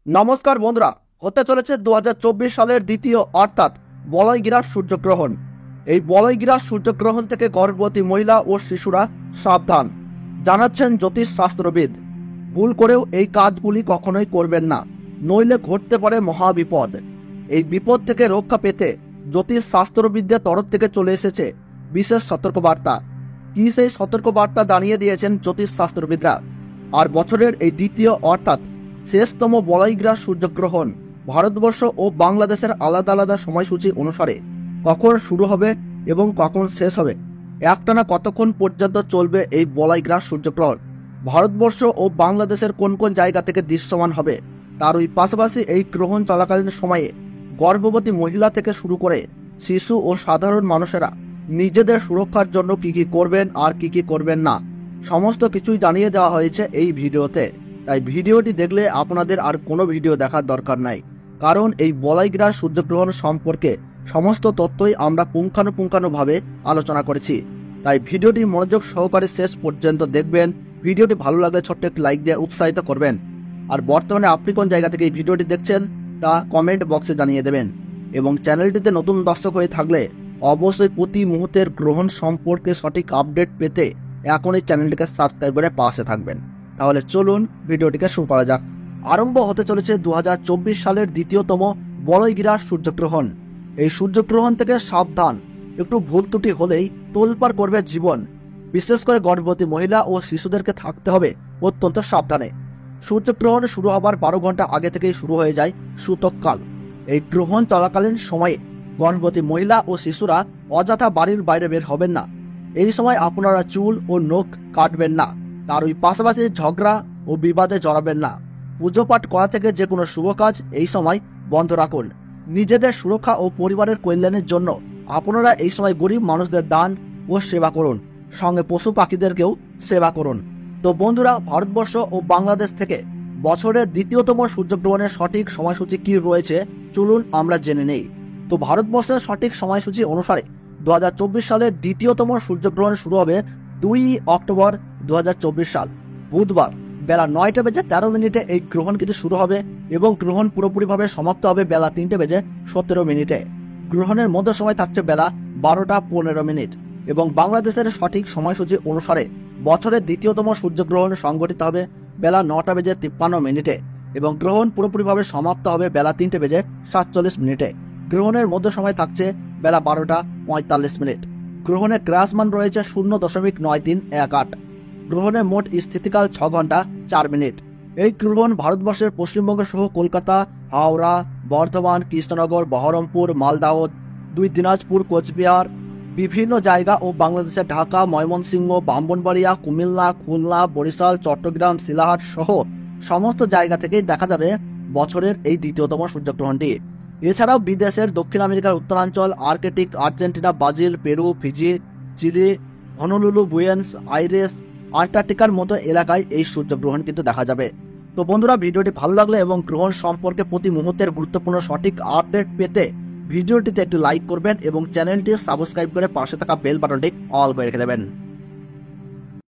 নমস্কার বন্ধুরা, হতে চলেছে 2024 সালের দ্বিতীয় অর্থাৎ বলয়গ্রাস সূর্যগ্রহণ। এই বলয়গ্রাস সূর্যগ্রহণ থেকে গর্ভবতী মহিলা ও শিশুরা সাবধান, জানাচ্ছেন জ্যোতিষ শাস্ত্রবিদ। ভুল করেও এই কাজগুলি কখনোই করবেন না, নইলে ঘটতে পারে মহাবিপদ। এই বিপদ থেকে রক্ষা পেতে জ্যোতিষ শাস্ত্রবিদদের তরফ থেকে চলে এসেছে বিশেষ সতর্কবার্তা। কি সেই সতর্কবার্তা জানিয়ে দিয়েছেন জ্যোতিষ শাস্ত্রবিদরা। আর বছরের এই দ্বিতীয় অর্থাৎ শেষতম বলয়গ্রাস সূর্যগ্রহণ ভারতবর্ষ ও বাংলাদেশের আলাদা আলাদা সময়সূচি অনুসারে কখন শুরু হবে এবং কখন শেষ হবে, একটানা কতক্ষণ পর্যন্ত চলবে এই বলয়গ্রাস সূর্যগ্রহণ, ভারতবর্ষ ও বাংলাদেশের কোন কোন জায়গা থেকে দৃশ্যমান হবে, তার ওই পাশাপাশি এই গ্রহণ চলাকালীন সময়ে গর্ভবতী মহিলা থেকে শুরু করে শিশু ও সাধারণ মানুষেরা নিজেদের সুরক্ষার জন্য কি কি করবেন আর কি কি করবেন না, সমস্ত কিছুই জানিয়ে দেওয়া হয়েছে এই ভিডিওতে। তাই ভিডিওটি দেখলে আপনাদের আর কোনো ভিডিও দেখার দরকার নাই, কারণ এই বলয়গ্রাস সূর্যগ্রহণ সম্পর্কে সমস্ত তথ্যই আমরা পুঙ্খানুপুঙ্খানুভাবে আলোচনা করেছি। তাই ভিডিওটি মনোযোগ সহকারে শেষ পর্যন্ত দেখবেন। ভিডিওটি ভালো লাগলে ছোট্ট একটি লাইক দিয়ে উৎসাহিত করবেন। আর বর্তমানে আপনি কোন জায়গা থেকে এই ভিডিওটি দেখছেন তা কমেন্ট বক্সে জানিয়ে দেবেন। এবং চ্যানেলটিতে নতুন দর্শক হয়ে থাকলে অবশ্যই প্রতি মুহূর্তের গ্রহণ সম্পর্কে সঠিক আপডেট পেতে এখনই চ্যানেলটিকে সাবস্ক্রাইব করে পাশে থাকবেন। তাহলে চলুন ভিডিওটিকে শুরু করা যাক। আরম্ভ হতে চলেছে 2024 সালের দ্বিতীয়তম বলয়গ্রাস সূর্যগ্রহণ। এই সূর্যগ্রহণ থেকে সাবধান, একটু ভুল ত্রুটি হলেই তোলপাড় করবে জীবন। বিশেষ করে গর্ভবতী মহিলা ও শিশুদেরকে থাকতে হবে অত্যন্ত সাবধানে। সূর্যগ্রহণ শুরু হবার 12 ঘন্টা আগে থেকেই শুরু হয়ে যায় সূতককাল। এই গ্রহণ চলাকালীন সময়ে গর্ভবতী মহিলা ও শিশুরা অযথা বাড়ির বাইরে বের হবেন না। এই সময় আপনারা চুল ও নখ কাটবেন না, তার ওই পাশাপাশি ঝগড়া ও বিবাদে জড়াবেন না। পুজো পাঠ করা থেকে যে কোনো শুভ কাজ এই সময় বন্ধ রাখুন। নিজেদের সুরক্ষা ও পরিবারের কল্যাণের জন্য আপনারা এই সময় গরিব মানুষদের দান ও সেবা করুন, সঙ্গে পশু পাখিদেরকেও সেবা করুন। তো বন্ধুরা, ভারতবর্ষ ও বাংলাদেশ থেকে বছরের দ্বিতীয়তম সূর্যগ্রহণের সঠিক সময়সূচি কি রয়েছে চলুন আমরা জেনে নেই। তো ভারতবর্ষের সঠিক সময়সূচি অনুসারে 2024 সালের দ্বিতীয়তম সূর্যগ্রহণ শুরু হবে 2 অক্টোবর 2024 সাল বুধবার বেলা 9টা বেজে 13 মিনিটে এই গ্রহণ কিন্তু শুরু হবে এবং গ্রহণ পুরোপুরিভাবে সমাপ্ত হবে বেলা 3টে বেজে 17 মিনিটে। গ্রহণের মধ্য সময় থাকছে বেলা 12টা 15 মিনিট। এবং বাংলাদেশের সঠিক সময়সূচি অনুসারে বছরের দ্বিতীয়তম সূর্যগ্রহণ সংঘটিত হবে বেলা 9টা বেজে 53 মিনিটে এবং গ্রহণ পুরোপুরিভাবে সমাপ্ত হবে বেলা 3টে বেজে 47 মিনিটে। গ্রহণের মধ্য সময় থাকছে বেলা 12টা 45 মিনিট। গ্রহণের ক্রাসমান রয়েছে 0.9318। গ্রহণের মোট স্থিতিকাল 6 ঘন্টা 4 মিনিট। এই গ্রহণ ভারতবর্ষের পশ্চিমবঙ্গ সহ কলকাতা, হাওড়া, বর্ধমান, কৃষ্ণনগর, বহরমপুর, মালদাহ, 2 দিনাজপুর, কোচবিহার, বিভিন্ন জায়গা ও বাংলাদেশের ঢাকা, ময়মনসিংহ, ব্রাহ্মণবাড়িয়া, কুমিল্লা, খুলনা, বরিশাল, চট্টগ্রাম, শিলাহাট সহ সমস্ত জায়গা থেকেই দেখা যাবে বছরের এই দ্বিতীয়তম সূর্যগ্রহণটি। এছাড়াও বিদেশের দক্ষিণ আমেরিকার উত্তরাঞ্চল, Arctic, Argentina, Brazil, Peru, Fiji, Chile, Honolulu, Buenos Aires, আন্টার্কটিকার মতো এলাকায় এই সূর্যগ্রহণ কিন্তু দেখা যাবে। তো বন্ধুরা, ভিডিওটি ভালো লাগলে এবং গ্রহণ সম্পর্কে প্রতি মুহূর্তের গুরুত্বপূর্ণ সঠিক আপডেট পেতে ভিডিওটিতে একটি লাইক করবেন এবং চ্যানেলটি সাবস্ক্রাইব করে পাশে থাকা বেল বাটনটি অল করে রেখে দেবেন।